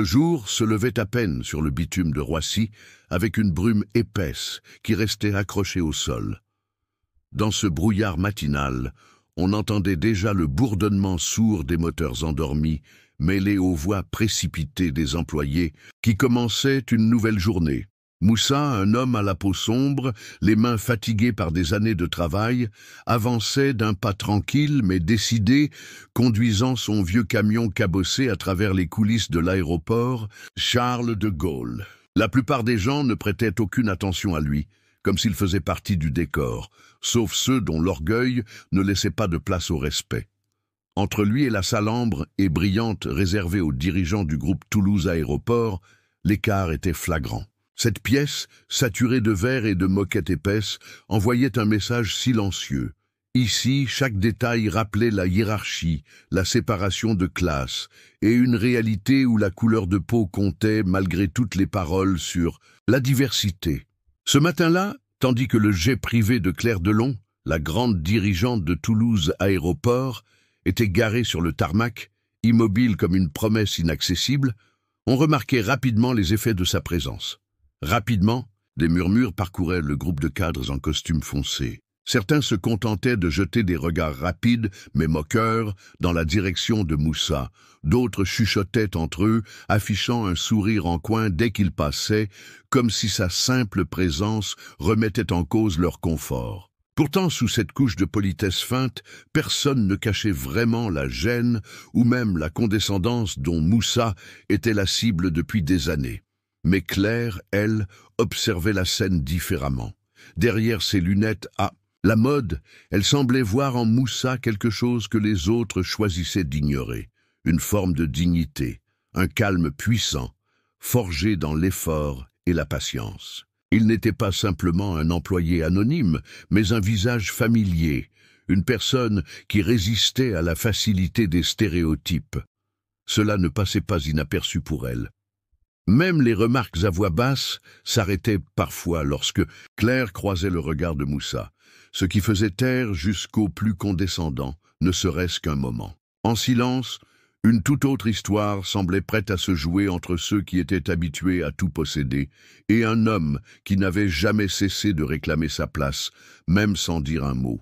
Le jour se levait à peine sur le bitume de Roissy, avec une brume épaisse qui restait accrochée au sol. Dans ce brouillard matinal, on entendait déjà le bourdonnement sourd des moteurs endormis, mêlé aux voix précipitées des employés qui commençaient une nouvelle journée. Moussa, un homme à la peau sombre, les mains fatiguées par des années de travail, avançait d'un pas tranquille mais décidé, conduisant son vieux camion cabossé à travers les coulisses de l'aéroport Charles de Gaulle. La plupart des gens ne prêtaient aucune attention à lui, comme s'il faisait partie du décor, sauf ceux dont l'orgueil ne laissait pas de place au respect. Entre lui et la salambre et brillante réservée aux dirigeants du groupe Toulouse Aéroport, l'écart était flagrant. Cette pièce, saturée de verre et de moquettes épaisses, envoyait un message silencieux. Ici, chaque détail rappelait la hiérarchie, la séparation de classes, et une réalité où la couleur de peau comptait malgré toutes les paroles sur la diversité. Ce matin-là, tandis que le jet privé de Claire Delon, la grande dirigeante de Toulouse Aéroport, était garé sur le tarmac, immobile comme une promesse inaccessible, on remarquait rapidement les effets de sa présence. Rapidement, des murmures parcouraient le groupe de cadres en costume foncé. Certains se contentaient de jeter des regards rapides, mais moqueurs, dans la direction de Moussa. D'autres chuchotaient entre eux, affichant un sourire en coin dès qu'il passait, comme si sa simple présence remettait en cause leur confort. Pourtant, sous cette couche de politesse feinte, personne ne cachait vraiment la gêne ou même la condescendance dont Moussa était la cible depuis des années. Mais Claire, elle, observait la scène différemment. Derrière ses lunettes à la mode, elle semblait voir en Moussa quelque chose que les autres choisissaient d'ignorer. Une forme de dignité, un calme puissant, forgé dans l'effort et la patience. Il n'était pas simplement un employé anonyme, mais un visage familier, une personne qui résistait à la facilité des stéréotypes. Cela ne passait pas inaperçu pour elle. Même les remarques à voix basse s'arrêtaient parfois lorsque Claire croisait le regard de Moussa, ce qui faisait taire jusqu'au plus condescendant, ne serait-ce qu'un moment. En silence, une toute autre histoire semblait prête à se jouer entre ceux qui étaient habitués à tout posséder et un homme qui n'avait jamais cessé de réclamer sa place, même sans dire un mot.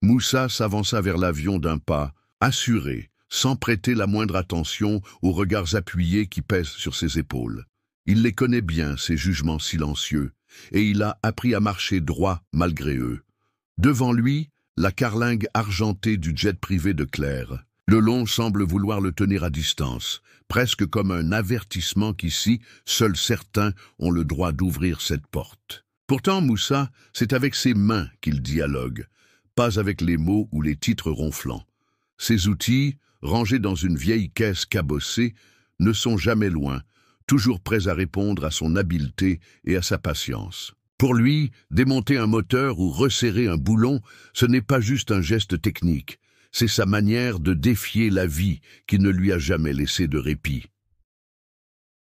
Moussa s'avança vers l'avion d'un pas, assuré, sans prêter la moindre attention aux regards appuyés qui pèsent sur ses épaules. Il les connaît bien, ces jugements silencieux, et il a appris à marcher droit malgré eux. Devant lui, la carlingue argentée du jet privé de Claire. Delon semble vouloir le tenir à distance, presque comme un avertissement qu'ici, seuls certains ont le droit d'ouvrir cette porte. Pourtant, Moussa, c'est avec ses mains qu'il dialogue, pas avec les mots ou les titres ronflants. Ses outils, rangés dans une vieille caisse cabossée, ne sont jamais loin, toujours prêts à répondre à son habileté et à sa patience. Pour lui, démonter un moteur ou resserrer un boulon, ce n'est pas juste un geste technique, c'est sa manière de défier la vie qui ne lui a jamais laissé de répit.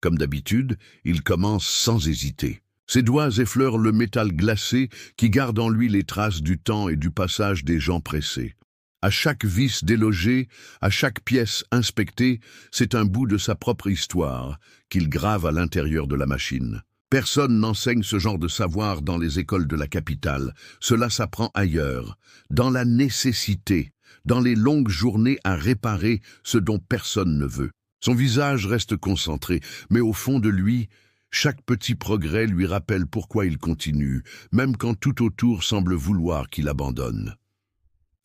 Comme d'habitude, il commence sans hésiter. Ses doigts effleurent le métal glacé qui garde en lui les traces du temps et du passage des gens pressés. À chaque vis délogée, à chaque pièce inspectée, c'est un bout de sa propre histoire qu'il grave à l'intérieur de la machine. Personne n'enseigne ce genre de savoir dans les écoles de la capitale. Cela s'apprend ailleurs, dans la nécessité, dans les longues journées à réparer ce dont personne ne veut. Son visage reste concentré, mais au fond de lui, chaque petit progrès lui rappelle pourquoi il continue, même quand tout autour semble vouloir qu'il abandonne.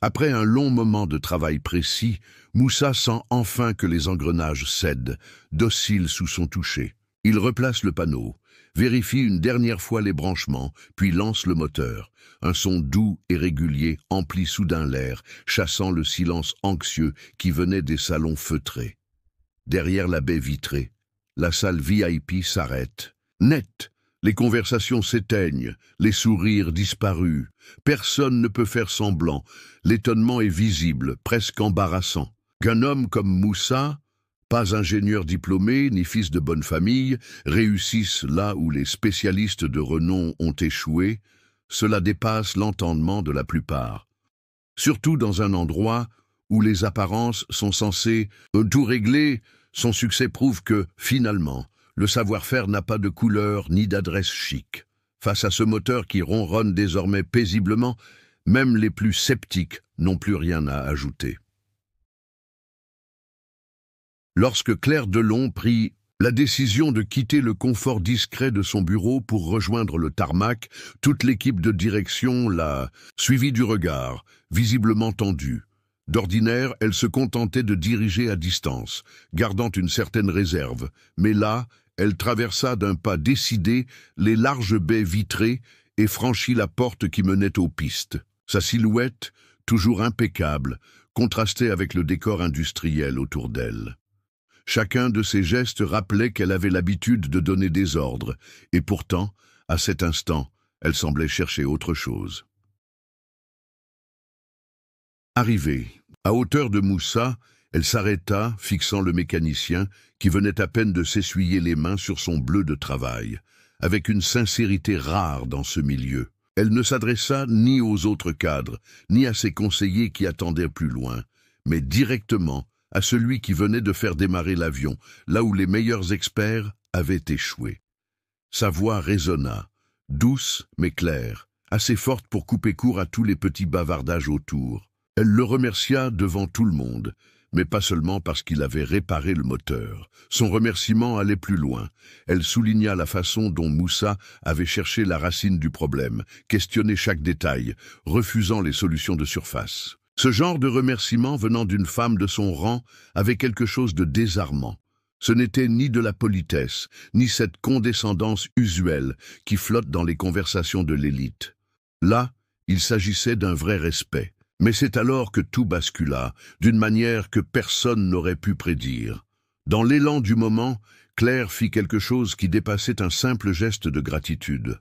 Après un long moment de travail précis, Moussa sent enfin que les engrenages cèdent, dociles sous son toucher. Il replace le panneau, vérifie une dernière fois les branchements, puis lance le moteur. Un son doux et régulier emplit soudain l'air, chassant le silence anxieux qui venait des salons feutrés. Derrière la baie vitrée, la salle VIP s'arrête. Net, les conversations s'éteignent, les sourires disparus. Personne ne peut faire semblant. L'étonnement est visible, presque embarrassant. Qu'un homme comme Moussa, pas ingénieur diplômé ni fils de bonne famille, réussisse là où les spécialistes de renom ont échoué, cela dépasse l'entendement de la plupart. Surtout dans un endroit où les apparences sont censées tout régler, Son succès prouve que, finalement, le savoir-faire n'a pas de couleur ni d'adresse chic. Face à ce moteur qui ronronne désormais paisiblement, même les plus sceptiques n'ont plus rien à ajouter. Lorsque Claire Delon prit la décision de quitter le confort discret de son bureau pour rejoindre le tarmac, toute l'équipe de direction l'a suivie du regard, visiblement tendue. D'ordinaire, elle se contentait de diriger à distance, gardant une certaine réserve, mais là, elle traversa d'un pas décidé les larges baies vitrées et franchit la porte qui menait aux pistes. Sa silhouette, toujours impeccable, contrastait avec le décor industriel autour d'elle. Chacun de ses gestes rappelait qu'elle avait l'habitude de donner des ordres, et pourtant, à cet instant, elle semblait chercher autre chose. Arrivée, à hauteur de Moussa, elle s'arrêta, fixant le mécanicien, qui venait à peine de s'essuyer les mains sur son bleu de travail, avec une sincérité rare dans ce milieu. Elle ne s'adressa ni aux autres cadres, ni à ses conseillers qui attendaient plus loin, mais directement à celui qui venait de faire démarrer l'avion, là où les meilleurs experts avaient échoué. Sa voix résonna, douce mais claire, assez forte pour couper court à tous les petits bavardages autour. Elle le remercia devant tout le monde, mais pas seulement parce qu'il avait réparé le moteur. Son remerciement allait plus loin. Elle souligna la façon dont Moussa avait cherché la racine du problème, questionné chaque détail, refusant les solutions de surface. Ce genre de remerciement venant d'une femme de son rang avait quelque chose de désarmant. Ce n'était ni de la politesse, ni cette condescendance usuelle qui flotte dans les conversations de l'élite. Là, il s'agissait d'un vrai respect. Mais c'est alors que tout bascula, d'une manière que personne n'aurait pu prédire. Dans l'élan du moment, Claire fit quelque chose qui dépassait un simple geste de gratitude.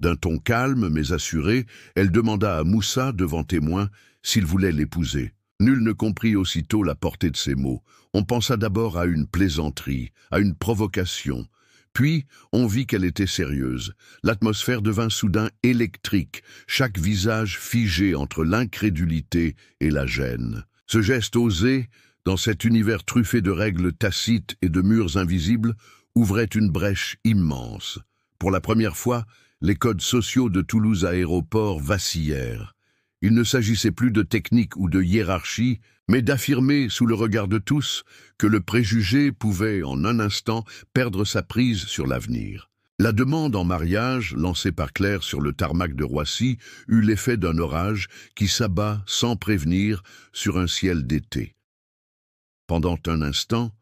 D'un ton calme mais assuré, elle demanda à Moussa, devant témoin, s'il voulait l'épouser. Nul ne comprit aussitôt la portée de ces mots. On pensa d'abord à une plaisanterie, à une provocation. Puis, on vit qu'elle était sérieuse. L'atmosphère devint soudain électrique, chaque visage figé entre l'incrédulité et la gêne. Ce geste osé, dans cet univers truffé de règles tacites et de murs invisibles, ouvrait une brèche immense. Pour la première fois, les codes sociaux de Toulouse Aéroport vacillèrent. Il ne s'agissait plus de technique ou de hiérarchie, mais d'affirmer, sous le regard de tous, que le préjugé pouvait, en un instant, perdre sa prise sur l'avenir. La demande en mariage, lancée par Claire sur le tarmac de Roissy, eut l'effet d'un orage qui s'abat, sans prévenir, sur un ciel d'été. Pendant un instant,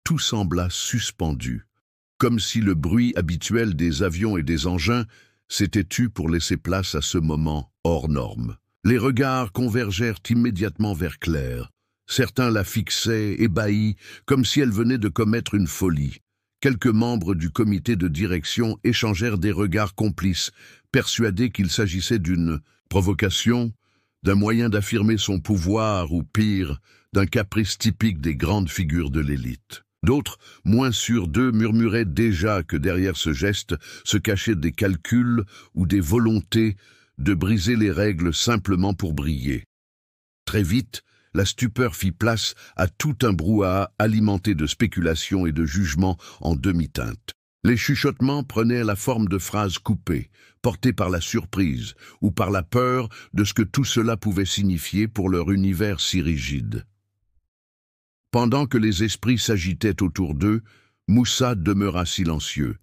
tout sembla suspendu, comme si le bruit habituel des avions et des engins s'était tu pour laisser place à ce moment hors norme. Les regards convergèrent immédiatement vers Claire. Certains la fixaient, ébahis, comme si elle venait de commettre une folie. Quelques membres du comité de direction échangèrent des regards complices, persuadés qu'il s'agissait d'une provocation, d'un moyen d'affirmer son pouvoir ou, pire, d'un caprice typique des grandes figures de l'élite. D'autres, moins sûrs d'eux, murmuraient déjà que derrière ce geste se cachaient des calculs ou des volontés de briser les règles simplement pour briller. Très vite, la stupeur fit place à tout un brouhaha alimenté de spéculations et de jugements en demi-teinte. Les chuchotements prenaient la forme de phrases coupées, portées par la surprise ou par la peur de ce que tout cela pouvait signifier pour leur univers si rigide. Pendant que les esprits s'agitaient autour d'eux, Moussa demeura silencieux,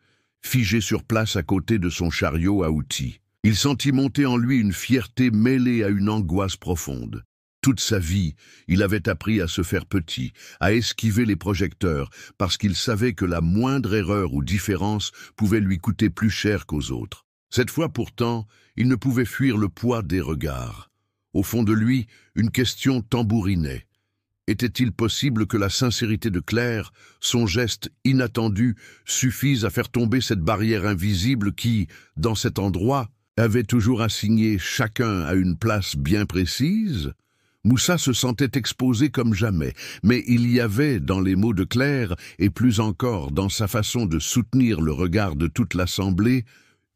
figé sur place à côté de son chariot à outils. Il sentit monter en lui une fierté mêlée à une angoisse profonde. Toute sa vie, il avait appris à se faire petit, à esquiver les projecteurs, parce qu'il savait que la moindre erreur ou différence pouvait lui coûter plus cher qu'aux autres. Cette fois pourtant, il ne pouvait fuir le poids des regards. Au fond de lui, une question tambourinait. Était-il possible que la sincérité de Claire, son geste inattendu, suffise à faire tomber cette barrière invisible qui, dans cet endroit, avait toujours assigné chacun à une place bien précise? Moussa se sentait exposé comme jamais, mais il y avait, dans les mots de Claire, et plus encore dans sa façon de soutenir le regard de toute l'assemblée,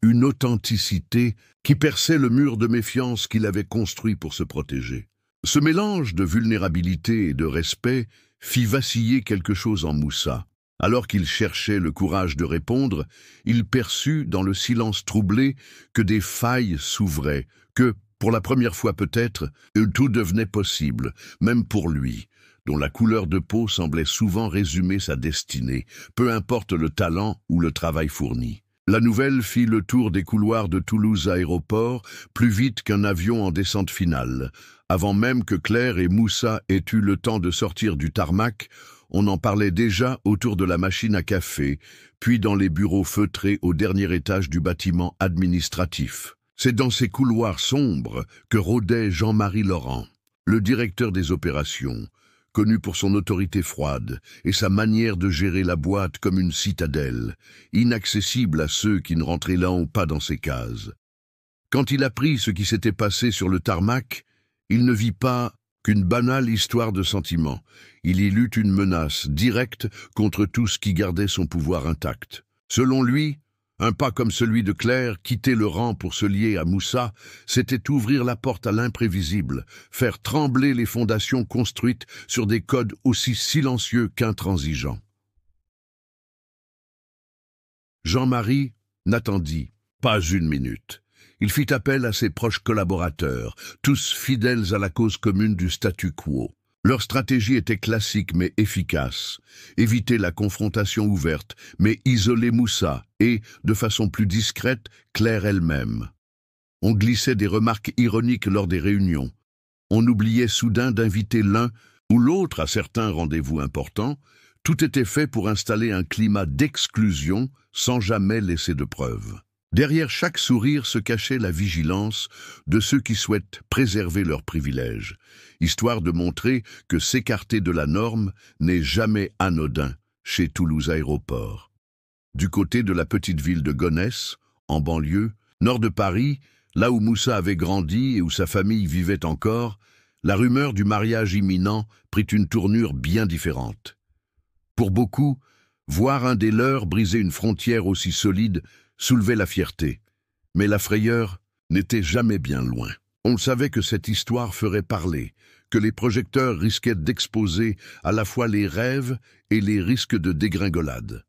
une authenticité qui perçait le mur de méfiance qu'il avait construit pour se protéger. Ce mélange de vulnérabilité et de respect fit vaciller quelque chose en Moussa. Alors qu'il cherchait le courage de répondre, il perçut dans le silence troublé que des failles s'ouvraient, que, pour la première fois peut-être, tout devenait possible, même pour lui, dont la couleur de peau semblait souvent résumer sa destinée, peu importe le talent ou le travail fourni. La nouvelle fit le tour des couloirs de Toulouse Aéroport plus vite qu'un avion en descente finale. Avant même que Claire et Moussa aient eu le temps de sortir du tarmac, on en parlait déjà autour de la machine à café, puis dans les bureaux feutrés au dernier étage du bâtiment administratif. C'est dans ces couloirs sombres que rôdait Jean-Marie Laurent, le directeur des opérations, connu pour son autorité froide et sa manière de gérer la boîte comme une citadelle, inaccessible à ceux qui ne rentraient là ou pas dans ses cases. Quand il apprit ce qui s'était passé sur le tarmac, il ne vit pas qu'une banale histoire de sentiments. Il y lut une menace directe contre tout ce qui gardait son pouvoir intact. Selon lui, un pas comme celui de Claire, quitter le rang pour se lier à Moussa, c'était ouvrir la porte à l'imprévisible, faire trembler les fondations construites sur des codes aussi silencieux qu'intransigeants. Jean-Marie n'attendit pas une minute. Il fit appel à ses proches collaborateurs, tous fidèles à la cause commune du statu quo. Leur stratégie était classique mais efficace. Éviter la confrontation ouverte, mais isoler Moussa et, de façon plus discrète, Claire elle-même. On glissait des remarques ironiques lors des réunions. On oubliait soudain d'inviter l'un ou l'autre à certains rendez-vous importants. Tout était fait pour installer un climat d'exclusion sans jamais laisser de preuves. Derrière chaque sourire se cachait la vigilance de ceux qui souhaitent préserver leurs privilèges, histoire de montrer que s'écarter de la norme n'est jamais anodin chez Toulouse Aéroport. Du côté de la petite ville de Gonesse, en banlieue, nord de Paris, là où Moussa avait grandi et où sa famille vivait encore, la rumeur du mariage imminent prit une tournure bien différente. Pour beaucoup, voir un des leurs briser une frontière aussi solide soulevait la fierté, mais la frayeur n'était jamais bien loin. On savait que cette histoire ferait parler, que les projecteurs risquaient d'exposer à la fois les rêves et les risques de dégringolade.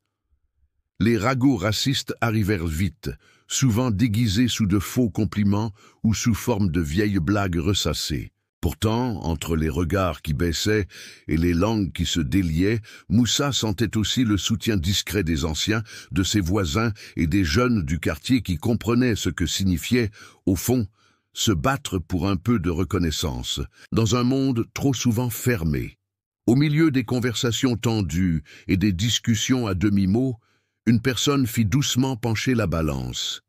Les ragots racistes arrivèrent vite, souvent déguisés sous de faux compliments ou sous forme de vieilles blagues ressassées. Pourtant, entre les regards qui baissaient et les langues qui se déliaient, Moussa sentait aussi le soutien discret des anciens, de ses voisins et des jeunes du quartier qui comprenaient ce que signifiait, au fond, se battre pour un peu de reconnaissance, dans un monde trop souvent fermé. Au milieu des conversations tendues et des discussions à demi-mot, une personne fit doucement pencher la balance.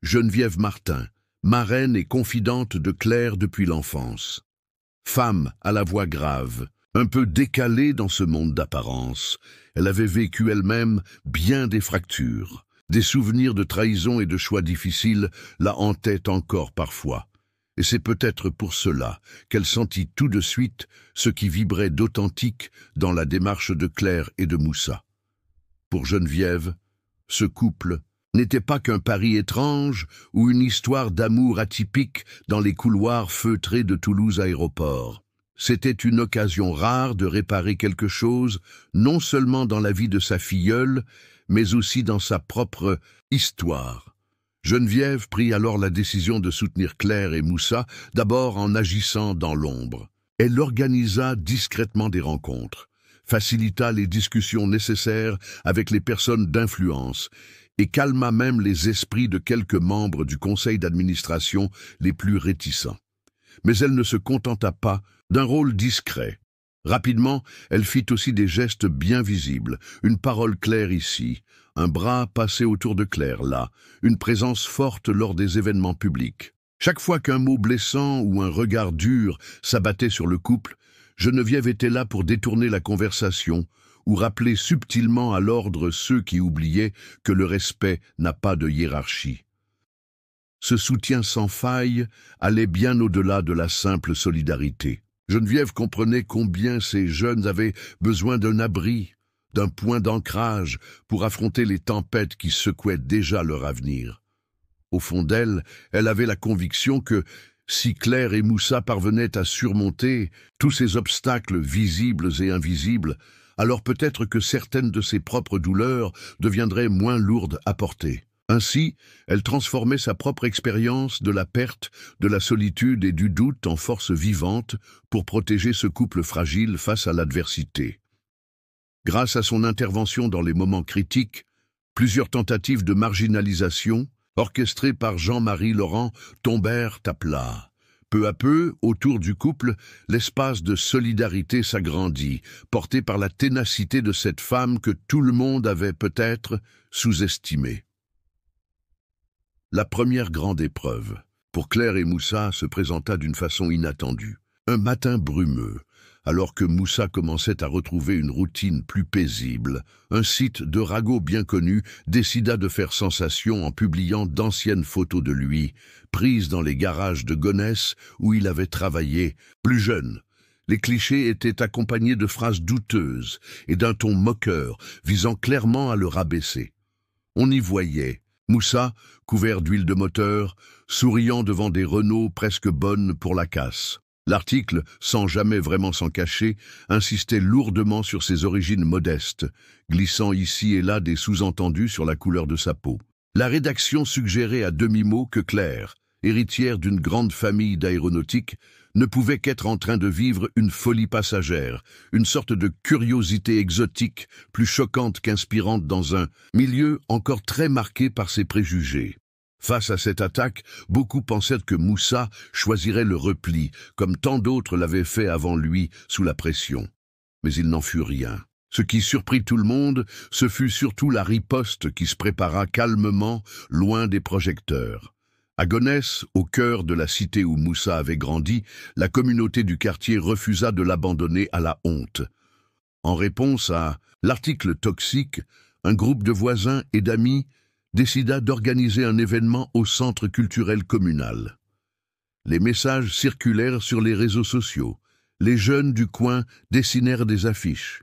Geneviève Martin, marraine et confidente de Claire depuis l'enfance. Femme à la voix grave, un peu décalée dans ce monde d'apparence, elle avait vécu elle-même bien des fractures. Des souvenirs de trahison et de choix difficiles la hantaient encore parfois. Et c'est peut-être pour cela qu'elle sentit tout de suite ce qui vibrait d'authentique dans la démarche de Claire et de Moussa. Pour Geneviève, ce couple n'était pas qu'un pari étrange ou une histoire d'amour atypique dans les couloirs feutrés de Toulouse Aéroport. C'était une occasion rare de réparer quelque chose, non seulement dans la vie de sa filleule, mais aussi dans sa propre histoire. Geneviève prit alors la décision de soutenir Claire et Moussa, d'abord en agissant dans l'ombre. Elle organisa discrètement des rencontres, facilita les discussions nécessaires avec les personnes d'influence, et calma même les esprits de quelques membres du conseil d'administration les plus réticents. Mais elle ne se contenta pas d'un rôle discret. Rapidement, elle fit aussi des gestes bien visibles, une parole claire ici, un bras passé autour de Claire là, une présence forte lors des événements publics. Chaque fois qu'un mot blessant ou un regard dur s'abattait sur le couple, Geneviève était là pour détourner la conversation ou rappeler subtilement à l'ordre ceux qui oubliaient que le respect n'a pas de hiérarchie. Ce soutien sans faille allait bien au-delà de la simple solidarité. Geneviève comprenait combien ces jeunes avaient besoin d'un abri, d'un point d'ancrage pour affronter les tempêtes qui secouaient déjà leur avenir. Au fond d'elle, elle avait la conviction que, Si Claire et Moussa parvenaient à surmonter tous ces obstacles visibles et invisibles, alors peut-être que certaines de ses propres douleurs deviendraient moins lourdes à porter. Ainsi, elle transformait sa propre expérience de la perte, de la solitude et du doute en force vivante pour protéger ce couple fragile face à l'adversité. Grâce à son intervention dans les moments critiques, plusieurs tentatives de marginalisation, orchestrées par Jean-Marie Laurent, tombèrent à plat. Peu à peu, autour du couple, l'espace de solidarité s'agrandit, porté par la ténacité de cette femme que tout le monde avait peut-être sous-estimée. La première grande épreuve, pour Claire et Moussa, se présenta d'une façon inattendue. Un matin brumeux, alors que Moussa commençait à retrouver une routine plus paisible, un site de ragots bien connu décida de faire sensation en publiant d'anciennes photos de lui, prises dans les garages de Gonesse où il avait travaillé, plus jeune. Les clichés étaient accompagnés de phrases douteuses et d'un ton moqueur, visant clairement à le rabaisser. On y voyait Moussa, couvert d'huile de moteur, souriant devant des Renault presque bonnes pour la casse. L'article, sans jamais vraiment s'en cacher, insistait lourdement sur ses origines modestes, glissant ici et là des sous-entendus sur la couleur de sa peau. La rédaction suggérait à demi-mot que Claire, héritière d'une grande famille d'aéronautique, ne pouvait qu'être en train de vivre une folie passagère, une sorte de curiosité exotique, plus choquante qu'inspirante dans un milieu encore très marqué par ses préjugés. Face à cette attaque, beaucoup pensaient que Moussa choisirait le repli, comme tant d'autres l'avaient fait avant lui sous la pression. Mais il n'en fut rien. Ce qui surprit tout le monde, ce fut surtout la riposte qui se prépara calmement, loin des projecteurs. À Gonesse, au cœur de la cité où Moussa avait grandi, la communauté du quartier refusa de l'abandonner à la honte. En réponse à l'article toxique, un groupe de voisins et d'amis décida d'organiser un événement au centre culturel communal. Les messages circulèrent sur les réseaux sociaux. Les jeunes du coin dessinèrent des affiches.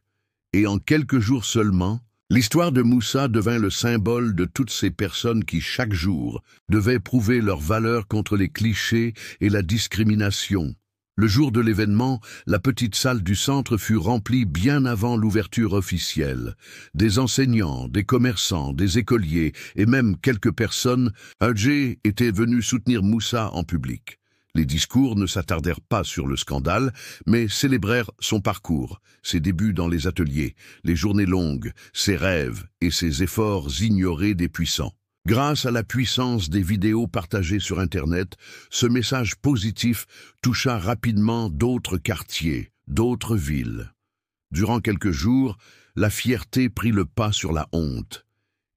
Et en quelques jours seulement, l'histoire de Moussa devint le symbole de toutes ces personnes qui, chaque jour, devaient prouver leur valeur contre les clichés et la discrimination. Le jour de l'événement, la petite salle du centre fut remplie bien avant l'ouverture officielle. Des enseignants, des commerçants, des écoliers et même quelques personnes âgées étaient venus soutenir Moussa en public. Les discours ne s'attardèrent pas sur le scandale, mais célébrèrent son parcours, ses débuts dans les ateliers, les journées longues, ses rêves et ses efforts ignorés des puissants. Grâce à la puissance des vidéos partagées sur Internet, ce message positif toucha rapidement d'autres quartiers, d'autres villes. Durant quelques jours, la fierté prit le pas sur la honte,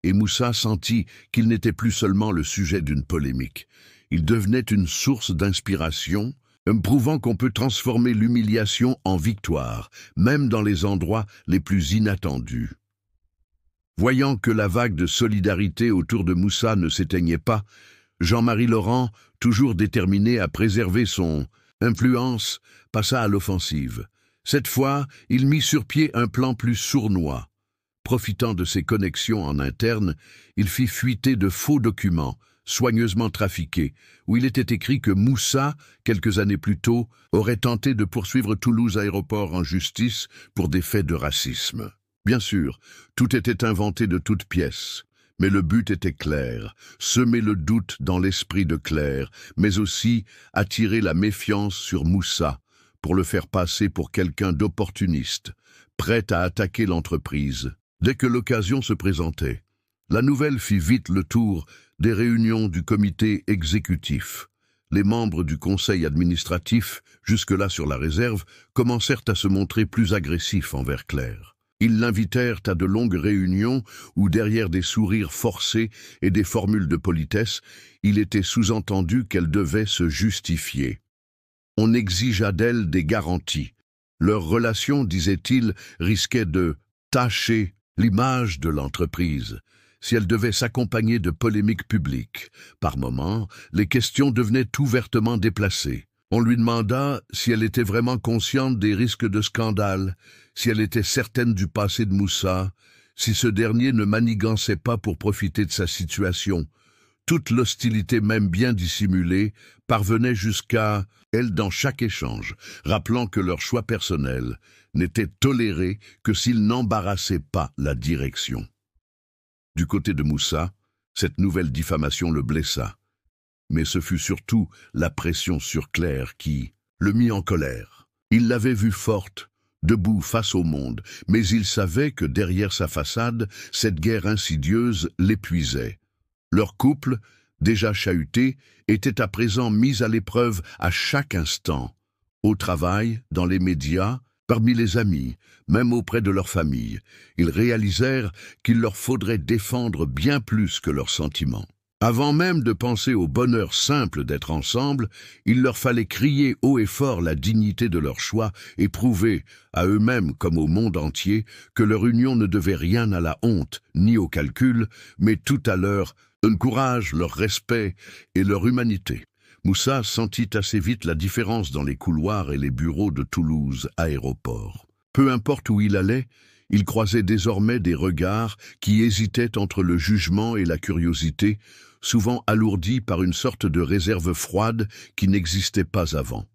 et Moussa sentit qu'il n'était plus seulement le sujet d'une polémique. Il devenait une source d'inspiration, prouvant qu'on peut transformer l'humiliation en victoire, même dans les endroits les plus inattendus. Voyant que la vague de solidarité autour de Moussa ne s'éteignait pas, Jean-Marie Laurent, toujours déterminé à préserver son influence, passa à l'offensive. Cette fois, il mit sur pied un plan plus sournois. Profitant de ses connexions en interne, il fit fuiter de faux documents, soigneusement trafiqués, où il était écrit que Moussa, quelques années plus tôt, aurait tenté de poursuivre Toulouse Aéroport en justice pour des faits de racisme. Bien sûr, tout était inventé de toutes pièces, mais le but était clair, semer le doute dans l'esprit de Claire, mais aussi attirer la méfiance sur Moussa, pour le faire passer pour quelqu'un d'opportuniste, prêt à attaquer l'entreprise, dès que l'occasion se présentait. La nouvelle fit vite le tour des réunions du comité exécutif. Les membres du conseil administratif, jusque-là sur la réserve, commencèrent à se montrer plus agressifs envers Claire. Ils l'invitèrent à de longues réunions où, derrière des sourires forcés et des formules de politesse, il était sous-entendu qu'elle devait se justifier. On exigea d'elle des garanties. Leur relation, disait-il, risquait de tacher l'image de l'entreprise. Si elle devait s'accompagner de polémiques publiques, par moments, les questions devenaient ouvertement déplacées. On lui demanda si elle était vraiment consciente des risques de scandale, si elle était certaine du passé de Moussa, si ce dernier ne manigançait pas pour profiter de sa situation. Toute l'hostilité, même bien dissimulée, parvenait jusqu'à elle dans chaque échange, rappelant que leur choix personnel n'était toléré que s'il n'embarrassait pas la direction. Du côté de Moussa, cette nouvelle diffamation le blessa. Mais ce fut surtout la pression sur Claire qui le mit en colère. Il l'avait vue forte, debout face au monde, mais il savait que derrière sa façade, cette guerre insidieuse l'épuisait. Leur couple, déjà chahuté, était à présent mis à l'épreuve à chaque instant. Au travail, dans les médias, parmi les amis, même auprès de leur famille, ils réalisèrent qu'il leur faudrait défendre bien plus que leurs sentiments. Avant même de penser au bonheur simple d'être ensemble, il leur fallait crier haut et fort la dignité de leur choix et prouver, à eux-mêmes comme au monde entier, que leur union ne devait rien à la honte ni au calcul, mais tout à leur courage, leur respect et leur humanité. Moussa sentit assez vite la différence dans les couloirs et les bureaux de Toulouse Aéroport. Peu importe où il allait, il croisait désormais des regards qui hésitaient entre le jugement et la curiosité, souvent alourdis par une sorte de réserve froide qui n'existait pas avant.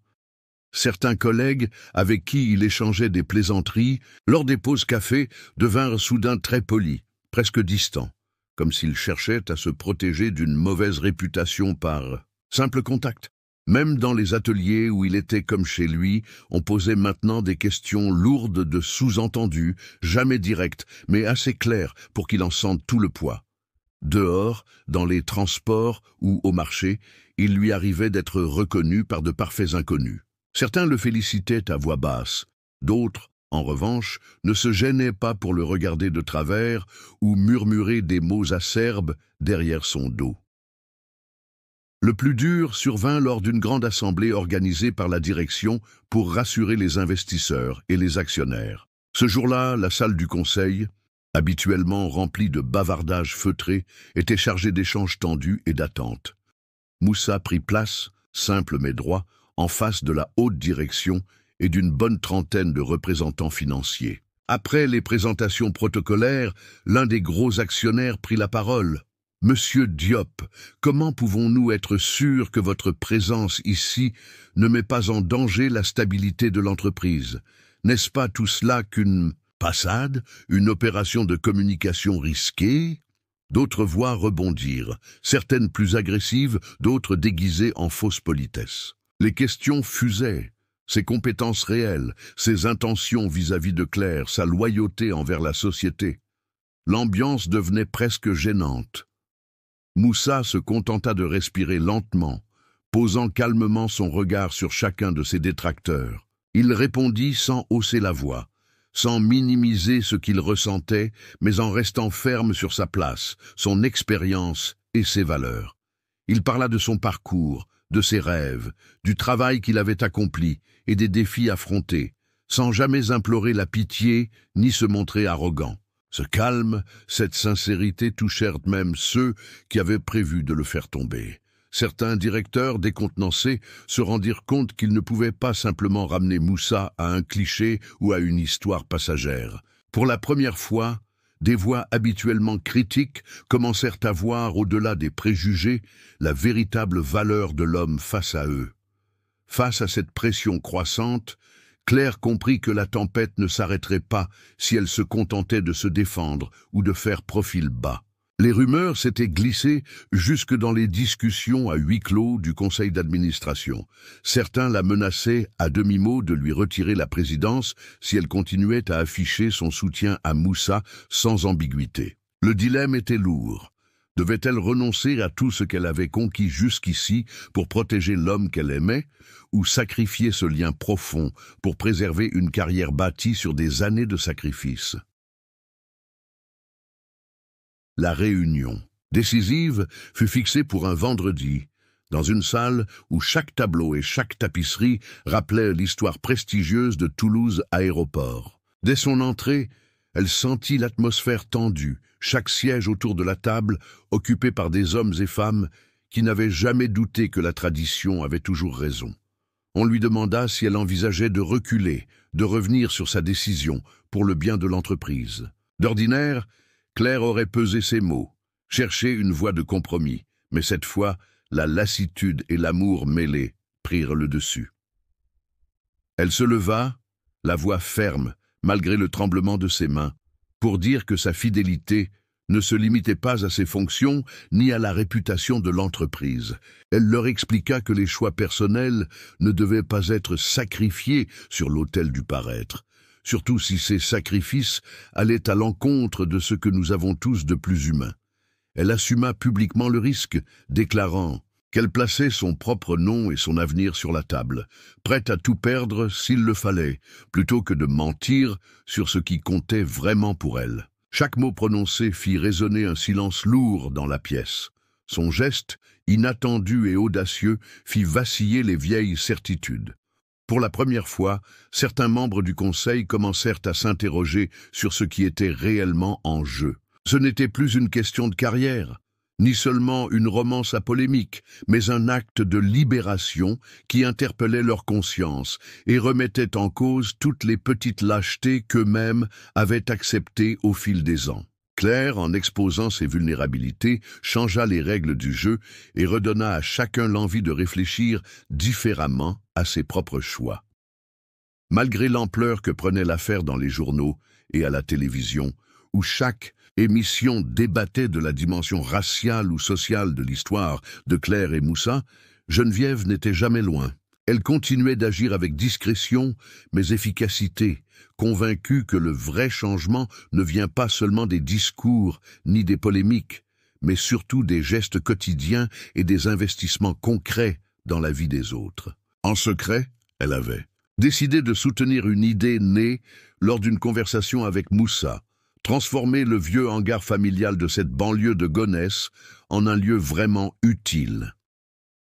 Certains collègues, avec qui il échangeait des plaisanteries, lors des pauses café, devinrent soudain très polis, presque distants, comme s'ils cherchaient à se protéger d'une mauvaise réputation par simple contact. Même dans les ateliers où il était comme chez lui, on posait maintenant des questions lourdes de sous-entendus, jamais directes, mais assez claires pour qu'il en sente tout le poids. Dehors, dans les transports ou au marché, il lui arrivait d'être reconnu par de parfaits inconnus. Certains le félicitaient à voix basse, d'autres, en revanche, ne se gênaient pas pour le regarder de travers ou murmurer des mots acerbes derrière son dos. Le plus dur survint lors d'une grande assemblée organisée par la direction pour rassurer les investisseurs et les actionnaires. Ce jour-là, la salle du conseil, habituellement remplie de bavardages feutrés, était chargée d'échanges tendus et d'attentes. Moussa prit place, simple mais droit, en face de la haute direction et d'une bonne trentaine de représentants financiers. Après les présentations protocolaires, l'un des gros actionnaires prit la parole. « Monsieur Diop, comment pouvons-nous être sûrs que votre présence ici ne met pas en danger la stabilité de l'entreprise? N'est-ce pas tout cela qu'une passade, une opération de communication risquée ?» D'autres voix rebondirent, certaines plus agressives, d'autres déguisées en fausse politesse. Les questions fusaient. Ses compétences réelles, ses intentions vis-à-vis de Claire, sa loyauté envers la société. L'ambiance devenait presque gênante. Moussa se contenta de respirer lentement, posant calmement son regard sur chacun de ses détracteurs. Il répondit sans hausser la voix, sans minimiser ce qu'il ressentait, mais en restant ferme sur sa place, son expérience et ses valeurs. Il parla de son parcours, de ses rêves, du travail qu'il avait accompli et des défis affrontés, sans jamais implorer la pitié ni se montrer arrogant. Ce calme, cette sincérité touchèrent même ceux qui avaient prévu de le faire tomber. Certains directeurs décontenancés se rendirent compte qu'ils ne pouvaient pas simplement ramener Moussa à un cliché ou à une histoire passagère. Pour la première fois, des voix habituellement critiques commencèrent à voir, au-delà des préjugés, la véritable valeur de l'homme face à eux. Face à cette pression croissante, Claire comprit que la tempête ne s'arrêterait pas si elle se contentait de se défendre ou de faire profil bas. Les rumeurs s'étaient glissées jusque dans les discussions à huis clos du conseil d'administration. Certains la menaçaient à demi-mot de lui retirer la présidence si elle continuait à afficher son soutien à Moussa sans ambiguïté. Le dilemme était lourd. Devait-elle renoncer à tout ce qu'elle avait conquis jusqu'ici pour protéger l'homme qu'elle aimait, ou sacrifier ce lien profond pour préserver une carrière bâtie sur des années de sacrifice? La réunion décisive fut fixée pour un vendredi, dans une salle où chaque tableau et chaque tapisserie rappelaient l'histoire prestigieuse de Toulouse Aéroport. Dès son entrée, elle sentit l'atmosphère tendue, chaque siège autour de la table occupé par des hommes et femmes qui n'avaient jamais douté que la tradition avait toujours raison. On lui demanda si elle envisageait de reculer, de revenir sur sa décision pour le bien de l'entreprise. D'ordinaire, Claire aurait pesé ses mots, cherché une voie de compromis, Mais cette fois, la lassitude et l'amour mêlés prirent le dessus. Elle se leva, la voix ferme, malgré le tremblement de ses mains, pour dire que sa fidélité ne se limitait pas à ses fonctions ni à la réputation de l'entreprise. Elle leur expliqua que les choix personnels ne devaient pas être sacrifiés sur l'autel du paraître, surtout si ces sacrifices allaient à l'encontre de ce que nous avons tous de plus humain. Elle assuma publiquement le risque, déclarant qu'elle plaçait son propre nom et son avenir sur la table, prête à tout perdre s'il le fallait, plutôt que de mentir sur ce qui comptait vraiment pour elle. Chaque mot prononcé fit résonner un silence lourd dans la pièce. Son geste, inattendu et audacieux, fit vaciller les vieilles certitudes. Pour la première fois, certains membres du Conseil commencèrent à s'interroger sur ce qui était réellement en jeu. Ce n'était plus une question de carrière, ni seulement une romance à polémique, mais un acte de libération qui interpellait leur conscience et remettait en cause toutes les petites lâchetés qu'eux-mêmes avaient acceptées au fil des ans. Claire, en exposant ses vulnérabilités, changea les règles du jeu et redonna à chacun l'envie de réfléchir différemment à ses propres choix. Malgré l'ampleur que prenait l'affaire dans les journaux et à la télévision, où chaque émission débattait de la dimension raciale ou sociale de l'histoire de Claire et Moussa, Geneviève n'était jamais loin. Elle continuait d'agir avec discrétion, mais efficacité, convaincue que le vrai changement ne vient pas seulement des discours ni des polémiques, mais surtout des gestes quotidiens et des investissements concrets dans la vie des autres. En secret, elle avait décidé de soutenir une idée née lors d'une conversation avec Moussa, transformer le vieux hangar familial de cette banlieue de Gonesse en un lieu vraiment utile.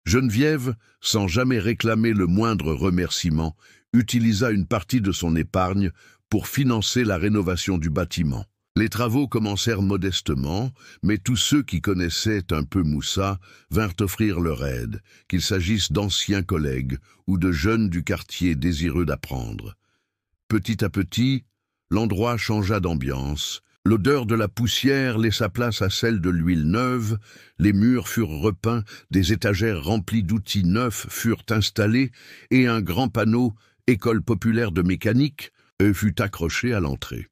Geneviève, sans jamais réclamer le moindre remerciement, utilisa une partie de son épargne pour financer la rénovation du bâtiment. Les travaux commencèrent modestement, mais tous ceux qui connaissaient un peu Moussa vinrent offrir leur aide, qu'il s'agisse d'anciens collègues ou de jeunes du quartier désireux d'apprendre. Petit à petit, l'endroit changea d'ambiance. L'odeur de la poussière laissa place à celle de l'huile neuve, les murs furent repeints, des étagères remplies d'outils neufs furent installées et un grand panneau « École populaire de mécanique » fut accroché à l'entrée.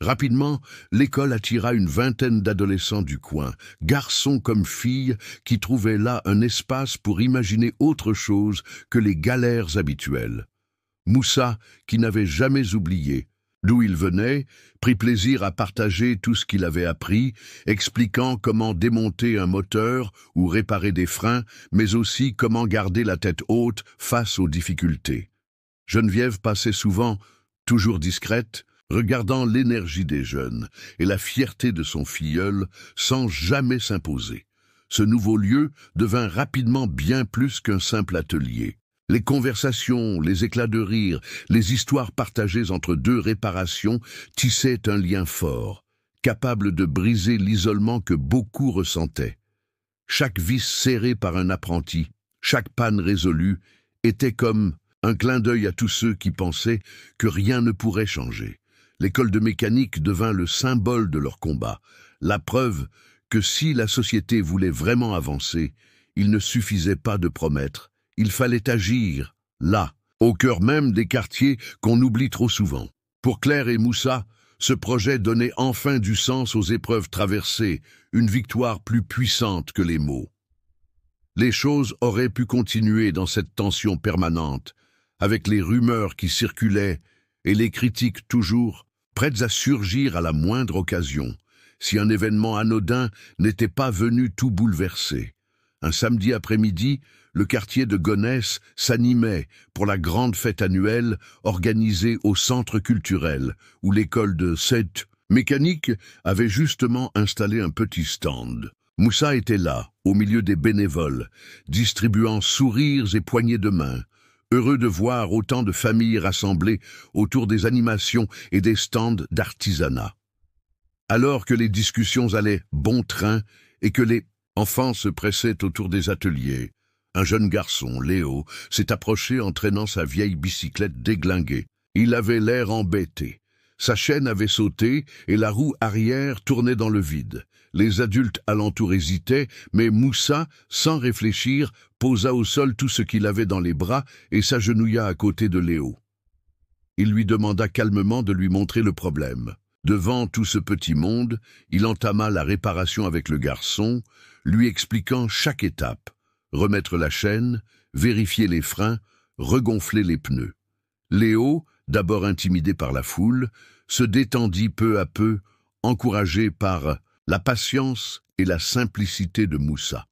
Rapidement, l'école attira une vingtaine d'adolescents du coin, garçons comme filles, qui trouvaient là un espace pour imaginer autre chose que les galères habituelles. Moussa, qui n'avait jamais oublié d'où il venait, prit plaisir à partager tout ce qu'il avait appris, expliquant comment démonter un moteur ou réparer des freins, mais aussi comment garder la tête haute face aux difficultés. Geneviève passait souvent, toujours discrète, regardant l'énergie des jeunes et la fierté de son filleul sans jamais s'imposer. Ce nouveau lieu devint rapidement bien plus qu'un simple atelier. Les conversations, les éclats de rire, les histoires partagées entre deux réparations tissaient un lien fort, capable de briser l'isolement que beaucoup ressentaient. Chaque vis serrée par un apprenti, chaque panne résolue, était comme un clin d'œil à tous ceux qui pensaient que rien ne pourrait changer. L'école de mécanique devint le symbole de leur combat, la preuve que si la société voulait vraiment avancer, il ne suffisait pas de promettre. Il fallait agir, là, au cœur même des quartiers qu'on oublie trop souvent. Pour Claire et Moussa, ce projet donnait enfin du sens aux épreuves traversées, une victoire plus puissante que les mots. Les choses auraient pu continuer dans cette tension permanente, avec les rumeurs qui circulaient et les critiques toujours prêtes à surgir à la moindre occasion, si un événement anodin n'était pas venu tout bouleverser. Un samedi après-midi, le quartier de Gonesse s'animait pour la grande fête annuelle organisée au centre culturel, où l'école de cette mécanique avait justement installé un petit stand. Moussa était là, au milieu des bénévoles, distribuant sourires et poignées de main, heureux de voir autant de familles rassemblées autour des animations et des stands d'artisanat. Alors que les discussions allaient bon train et que les enfants se pressaient autour des ateliers, un jeune garçon, Léo, s'est approché en traînant sa vieille bicyclette déglinguée. Il avait l'air embêté. Sa chaîne avait sauté et la roue arrière tournait dans le vide. Les adultes alentour hésitaient, mais Moussa, sans réfléchir, posa au sol tout ce qu'il avait dans les bras et s'agenouilla à côté de Léo. Il lui demanda calmement de lui montrer le problème. Devant tout ce petit monde, il entama la réparation avec le garçon, lui expliquant chaque étape. Remettre la chaîne, vérifier les freins, regonfler les pneus. Léo, d'abord intimidé par la foule, se détendit peu à peu, encouragé par la patience et la simplicité de Moussa.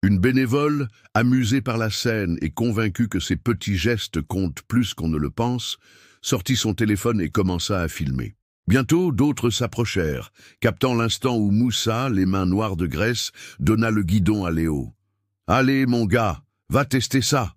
Une bénévole, amusée par la scène et convaincue que ses petits gestes comptent plus qu'on ne le pense, sortit son téléphone et commença à filmer. Bientôt, d'autres s'approchèrent, captant l'instant où Moussa, les mains noires de graisse, donna le guidon à Léo. « Allez, mon gars, va tester ça !»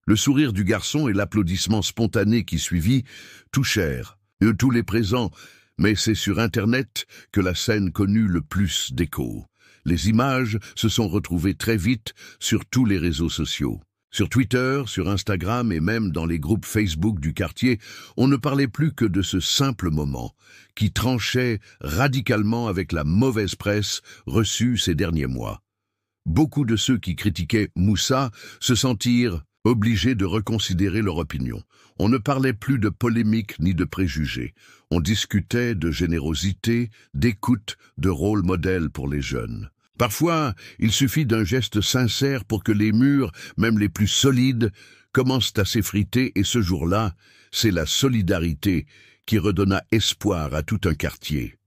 Le sourire du garçon et l'applaudissement spontané qui suivit touchèrent tous les présents, mais c'est sur Internet que la scène connut le plus d'écho. Les images se sont retrouvées très vite sur tous les réseaux sociaux. Sur Twitter, sur Instagram et même dans les groupes Facebook du quartier, on ne parlait plus que de ce simple moment, qui tranchait radicalement avec la mauvaise presse reçue ces derniers mois. Beaucoup de ceux qui critiquaient Moussa se sentirent obligés de reconsidérer leur opinion. On ne parlait plus de polémique ni de préjugés. On discutait de générosité, d'écoute, de rôle modèle pour les jeunes. Parfois, il suffit d'un geste sincère pour que les murs, même les plus solides, commencent à s'effriter et ce jour-là, c'est la solidarité qui redonna espoir à tout un quartier.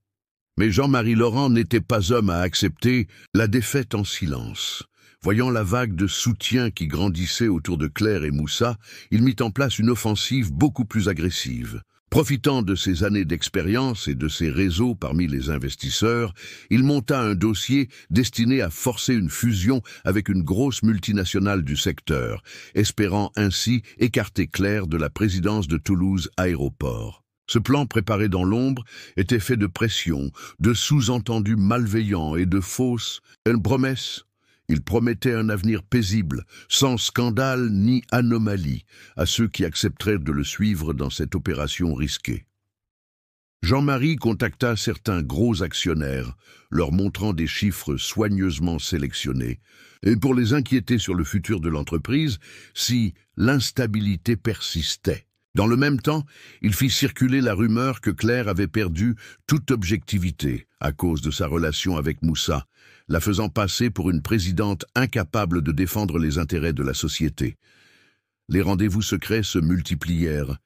Mais Jean-Marie Laurent n'était pas homme à accepter la défaite en silence. Voyant la vague de soutien qui grandissait autour de Claire et Moussa, il mit en place une offensive beaucoup plus agressive. Profitant de ses années d'expérience et de ses réseaux parmi les investisseurs, il monta un dossier destiné à forcer une fusion avec une grosse multinationale du secteur, espérant ainsi écarter Claire de la présidence de Toulouse Aéroport. Ce plan préparé dans l'ombre était fait de pression, de sous-entendus malveillants et de fausses promesses. Il promettait un avenir paisible, sans scandale ni anomalie, à ceux qui accepteraient de le suivre dans cette opération risquée. Jean-Marie contacta certains gros actionnaires, leur montrant des chiffres soigneusement sélectionnés, et pour les inquiéter sur le futur de l'entreprise si l'instabilité persistait. Dans le même temps, il fit circuler la rumeur que Claire avait perdu toute objectivité à cause de sa relation avec Moussa, la faisant passer pour une présidente incapable de défendre les intérêts de la société. Les rendez-vous secrets se multiplièrent.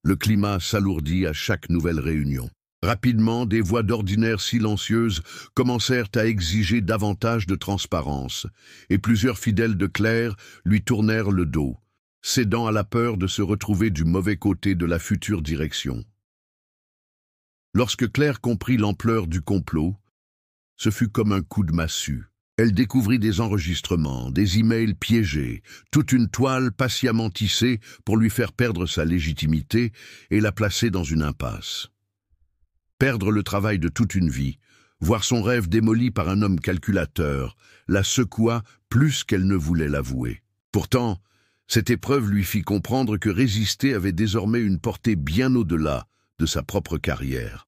Le climat s'alourdit à chaque nouvelle réunion. Rapidement, des voix d'ordinaire silencieuses commencèrent à exiger davantage de transparence, et plusieurs fidèles de Claire lui tournèrent le dos, cédant à la peur de se retrouver du mauvais côté de la future direction. Lorsque Claire comprit l'ampleur du complot, ce fut comme un coup de massue. Elle découvrit des enregistrements, des emails piégés, toute une toile patiemment tissée pour lui faire perdre sa légitimité et la placer dans une impasse. Perdre le travail de toute une vie, voir son rêve démoli par un homme calculateur, la secoua plus qu'elle ne voulait l'avouer. Pourtant, cette épreuve lui fit comprendre que résister avait désormais une portée bien au-delà de sa propre carrière.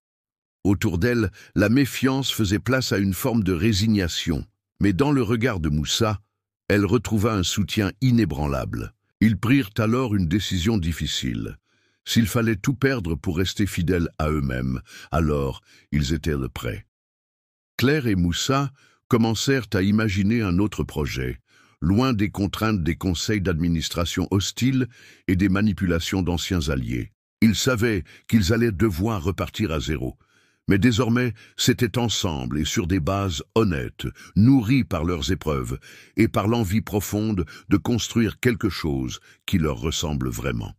Autour d'elle, la méfiance faisait place à une forme de résignation, mais dans le regard de Moussa, elle retrouva un soutien inébranlable. Ils prirent alors une décision difficile. S'il fallait tout perdre pour rester fidèles à eux-mêmes, alors ils étaient prêts. Claire et Moussa commencèrent à imaginer un autre projet, loin des contraintes des conseils d'administration hostiles et des manipulations d'anciens alliés. Ils savaient qu'ils allaient devoir repartir à zéro. Mais désormais, c'était ensemble et sur des bases honnêtes, nourries par leurs épreuves et par l'envie profonde de construire quelque chose qui leur ressemble vraiment.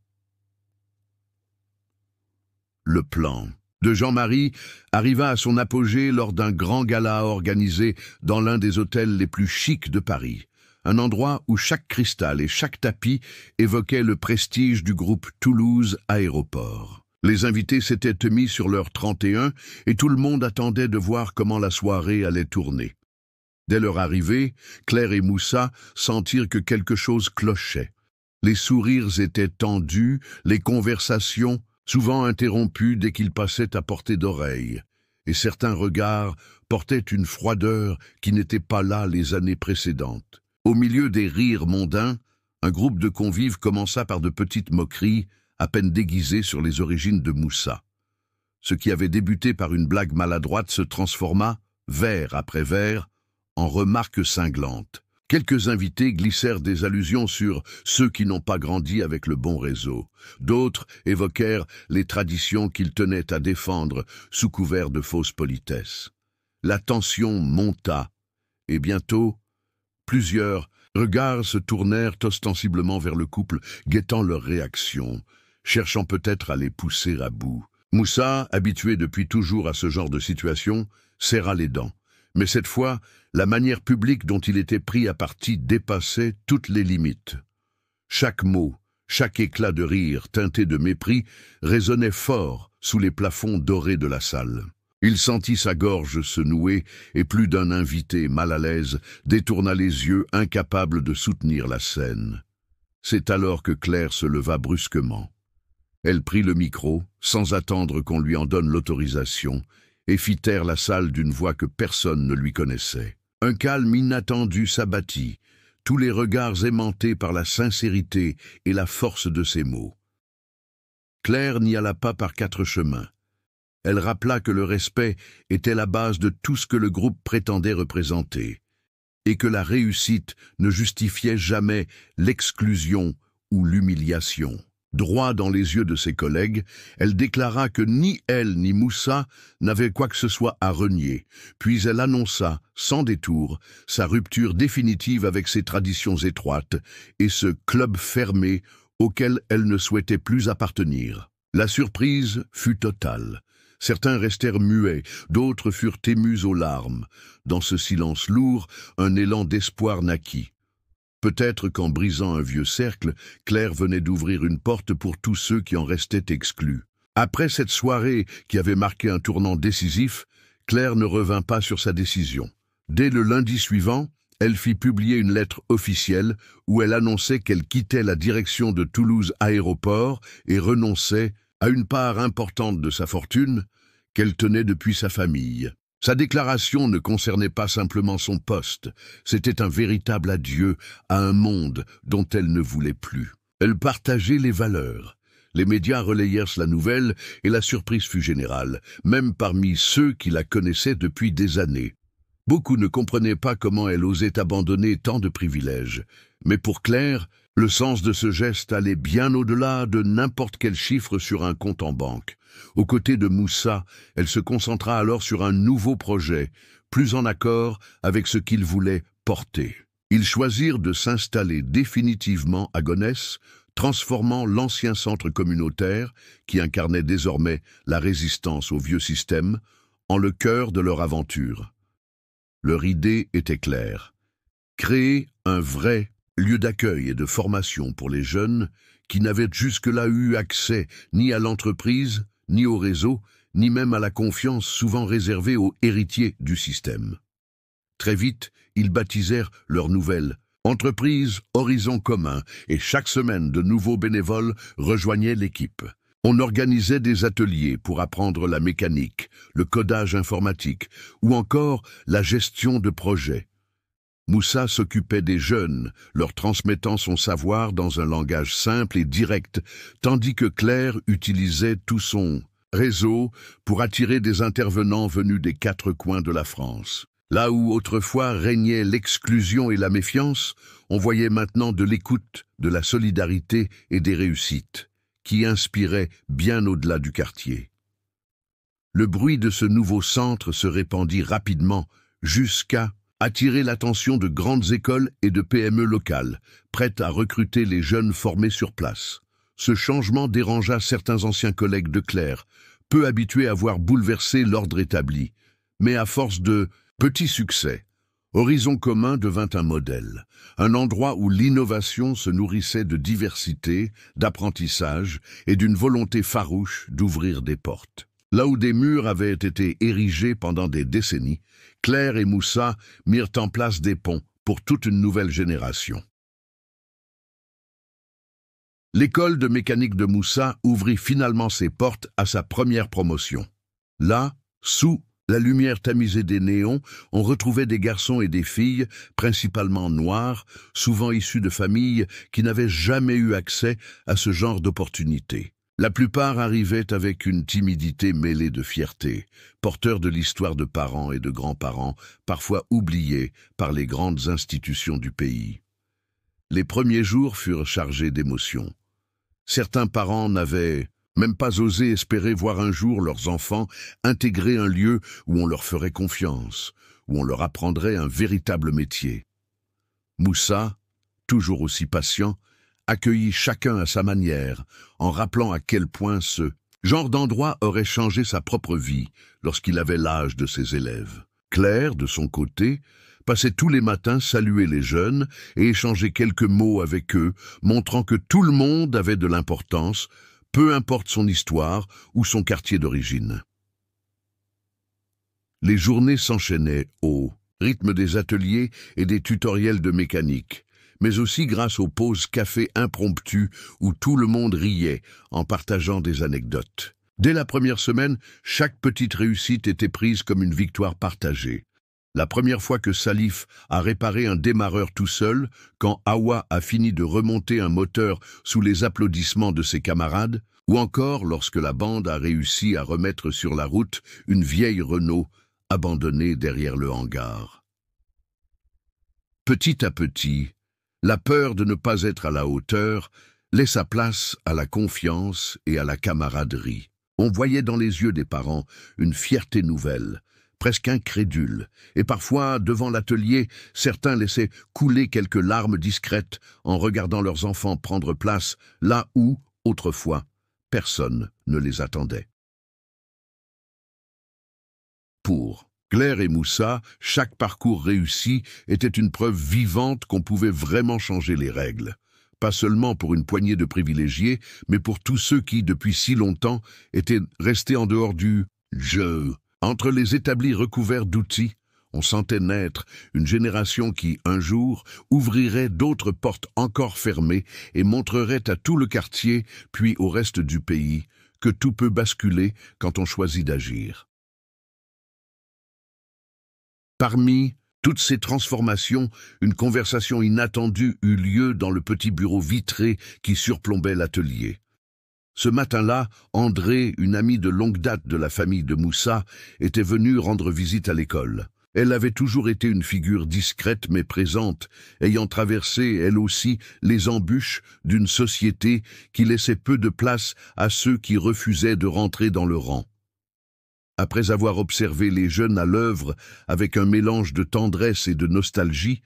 Le plan de Jean-Marie arriva à son apogée lors d'un grand gala organisé dans l'un des hôtels les plus chics de Paris, un endroit où chaque cristal et chaque tapis évoquait le prestige du groupe Toulouse Aéroport. Les invités s'étaient mis sur leur 31 et tout le monde attendait de voir comment la soirée allait tourner. Dès leur arrivée, Claire et Moussa sentirent que quelque chose clochait. Les sourires étaient tendus, les conversations souvent interrompus dès qu'ils passaient à portée d'oreille, et certains regards portaient une froideur qui n'était pas là les années précédentes. Au milieu des rires mondains, un groupe de convives commença par de petites moqueries, à peine déguisées sur les origines de Moussa. Ce qui avait débuté par une blague maladroite se transforma, vers après vers, en remarques cinglantes. Quelques invités glissèrent des allusions sur ceux qui n'ont pas grandi avec le bon réseau. D'autres évoquèrent les traditions qu'ils tenaient à défendre sous couvert de fausses politesses. La tension monta, et bientôt, plusieurs regards se tournèrent ostensiblement vers le couple, guettant leur réaction, cherchant peut-être à les pousser à bout. Moussa, habitué depuis toujours à ce genre de situation, serra les dents. Mais cette fois, la manière publique dont il était pris à partie dépassait toutes les limites. Chaque mot, chaque éclat de rire teinté de mépris résonnait fort sous les plafonds dorés de la salle. Il sentit sa gorge se nouer et plus d'un invité mal à l'aise détourna les yeux, incapable de soutenir la scène. C'est alors que Claire se leva brusquement. Elle prit le micro, sans attendre qu'on lui en donne l'autorisation, et fit taire la salle d'une voix que personne ne lui connaissait. Un calme inattendu s'abattit, tous les regards aimantés par la sincérité et la force de ses mots. Claire n'y alla pas par quatre chemins. Elle rappela que le respect était la base de tout ce que le groupe prétendait représenter, et que la réussite ne justifiait jamais l'exclusion ou l'humiliation. Droit dans les yeux de ses collègues, elle déclara que ni elle ni Moussa n'avaient quoi que ce soit à renier, puis elle annonça, sans détour, sa rupture définitive avec ses traditions étroites et ce club fermé auquel elle ne souhaitait plus appartenir. La surprise fut totale. Certains restèrent muets, d'autres furent émus aux larmes. Dans ce silence lourd, un élan d'espoir naquit. Peut-être qu'en brisant un vieux cercle, Claire venait d'ouvrir une porte pour tous ceux qui en restaient exclus. Après cette soirée qui avait marqué un tournant décisif, Claire ne revint pas sur sa décision. Dès le lundi suivant, elle fit publier une lettre officielle où elle annonçait qu'elle quittait la direction de Toulouse Aéroport et renonçait à une part importante de sa fortune qu'elle tenait depuis sa famille. Sa déclaration ne concernait pas simplement son poste, c'était un véritable adieu à un monde dont elle ne voulait plus. Elle partageait les valeurs. Les médias relayèrent la nouvelle et la surprise fut générale, même parmi ceux qui la connaissaient depuis des années. Beaucoup ne comprenaient pas comment elle osait abandonner tant de privilèges. Mais pour Claire, le sens de ce geste allait bien au-delà de n'importe quel chiffre sur un compte en banque. Aux côtés de Moussa, elle se concentra alors sur un nouveau projet, plus en accord avec ce qu'il voulait porter. Ils choisirent de s'installer définitivement à Gonesse, transformant l'ancien centre communautaire, qui incarnait désormais la résistance au vieux système, en le cœur de leur aventure. Leur idée était claire. Créer un vrai lieu d'accueil et de formation pour les jeunes qui n'avaient jusque-là eu accès ni à l'entreprise, ni au réseau, ni même à la confiance souvent réservée aux héritiers du système. Très vite, ils baptisèrent leur nouvelle entreprise Horizon commun et chaque semaine de nouveaux bénévoles rejoignaient l'équipe. On organisait des ateliers pour apprendre la mécanique, le codage informatique ou encore la gestion de projets. Moussa s'occupait des jeunes, leur transmettant son savoir dans un langage simple et direct, tandis que Claire utilisait tout son réseau pour attirer des intervenants venus des quatre coins de la France. Là où autrefois régnait l'exclusion et la méfiance, on voyait maintenant de l'écoute, de la solidarité et des réussites, qui inspiraient bien au-delà du quartier. Le bruit de ce nouveau centre se répandit rapidement jusqu'à attirer l'attention de grandes écoles et de PME locales, prêtes à recruter les jeunes formés sur place. Ce changement dérangea certains anciens collègues de Claire, peu habitués à voir bouleverser l'ordre établi. Mais à force de petits succès, Horizon commun devint un modèle, un endroit où l'innovation se nourrissait de diversité, d'apprentissage et d'une volonté farouche d'ouvrir des portes. Là où des murs avaient été érigés pendant des décennies, Claire et Moussa mirent en place des ponts pour toute une nouvelle génération. L'école de mécanique de Moussa ouvrit finalement ses portes à sa première promotion. Là, sous la lumière tamisée des néons, on retrouvait des garçons et des filles, principalement noirs, souvent issus de familles qui n'avaient jamais eu accès à ce genre d'opportunités. La plupart arrivaient avec une timidité mêlée de fierté, porteurs de l'histoire de parents et de grands-parents, parfois oubliés par les grandes institutions du pays. Les premiers jours furent chargés d'émotions. Certains parents n'avaient même pas osé espérer voir un jour leurs enfants intégrer un lieu où on leur ferait confiance, où on leur apprendrait un véritable métier. Moussa, toujours aussi patient, accueillit chacun à sa manière, en rappelant à quel point ce genre d'endroit aurait changé sa propre vie lorsqu'il avait l'âge de ses élèves. Claire, de son côté, passait tous les matins saluer les jeunes et échanger quelques mots avec eux, montrant que tout le monde avait de l'importance, peu importe son histoire ou son quartier d'origine. Les journées s'enchaînaient au rythme des ateliers et des tutoriels de mécanique, mais aussi grâce aux pauses café impromptues où tout le monde riait en partageant des anecdotes. Dès la première semaine, chaque petite réussite était prise comme une victoire partagée. La première fois que Salif a réparé un démarreur tout seul, quand Hawa a fini de remonter un moteur sous les applaudissements de ses camarades, ou encore lorsque la bande a réussi à remettre sur la route une vieille Renault abandonnée derrière le hangar. Petit à petit, la peur de ne pas être à la hauteur laissa place à la confiance et à la camaraderie. On voyait dans les yeux des parents une fierté nouvelle, presque incrédule, et parfois, devant l'atelier, certains laissaient couler quelques larmes discrètes en regardant leurs enfants prendre place là où, autrefois, personne ne les attendait. Pour Claire et Moussa, chaque parcours réussi était une preuve vivante qu'on pouvait vraiment changer les règles. Pas seulement pour une poignée de privilégiés, mais pour tous ceux qui, depuis si longtemps, étaient restés en dehors du jeu. Entre les établis recouverts d'outils, on sentait naître une génération qui, un jour, ouvrirait d'autres portes encore fermées et montrerait à tout le quartier, puis au reste du pays, que tout peut basculer quand on choisit d'agir. Parmi toutes ces transformations, une conversation inattendue eut lieu dans le petit bureau vitré qui surplombait l'atelier. Ce matin-là, André, une amie de longue date de la famille de Moussa, était venue rendre visite à l'école. Elle avait toujours été une figure discrète mais présente, ayant traversé, elle aussi, les embûches d'une société qui laissait peu de place à ceux qui refusaient de rentrer dans le rang. Après avoir observé les jeunes à l'œuvre avec un mélange de tendresse et de nostalgie,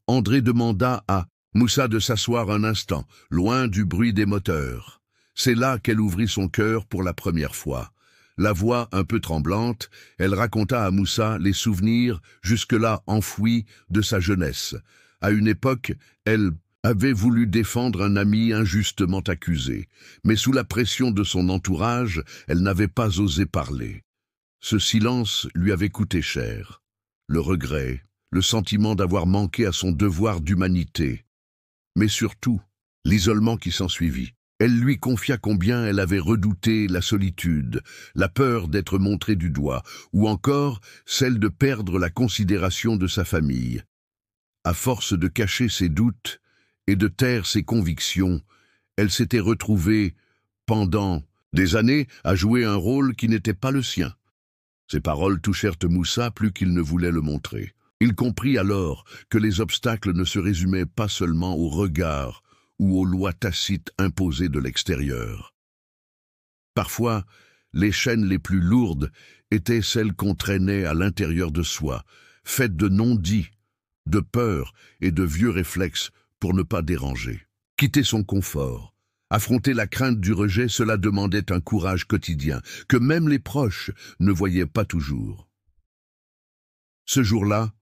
André demanda à Moussa de s'asseoir un instant, loin du bruit des moteurs. C'est là qu'elle ouvrit son cœur pour la première fois. La voix un peu tremblante, elle raconta à Moussa les souvenirs jusque-là enfouis de sa jeunesse. À une époque, elle avait voulu défendre un ami injustement accusé, mais sous la pression de son entourage, elle n'avait pas osé parler. Ce silence lui avait coûté cher. Le regret, le sentiment d'avoir manqué à son devoir d'humanité, mais surtout l'isolement qui s'ensuivit. Elle lui confia combien elle avait redouté la solitude, la peur d'être montrée du doigt, ou encore celle de perdre la considération de sa famille. À force de cacher ses doutes et de taire ses convictions, elle s'était retrouvée, pendant des années, à jouer un rôle qui n'était pas le sien. Ces paroles touchèrent Moussa plus qu'il ne voulait le montrer. Il comprit alors que les obstacles ne se résumaient pas seulement au regard ou aux lois tacites imposées de l'extérieur. Parfois, les chaînes les plus lourdes étaient celles qu'on traînait à l'intérieur de soi, faites de non-dits, de peur et de vieux réflexes pour ne pas déranger. Quitter son confort, affronter la crainte du rejet, cela demandait un courage quotidien que même les proches ne voyaient pas toujours. Ce jour-là,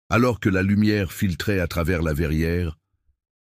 alors que la lumière filtrait à travers la verrière,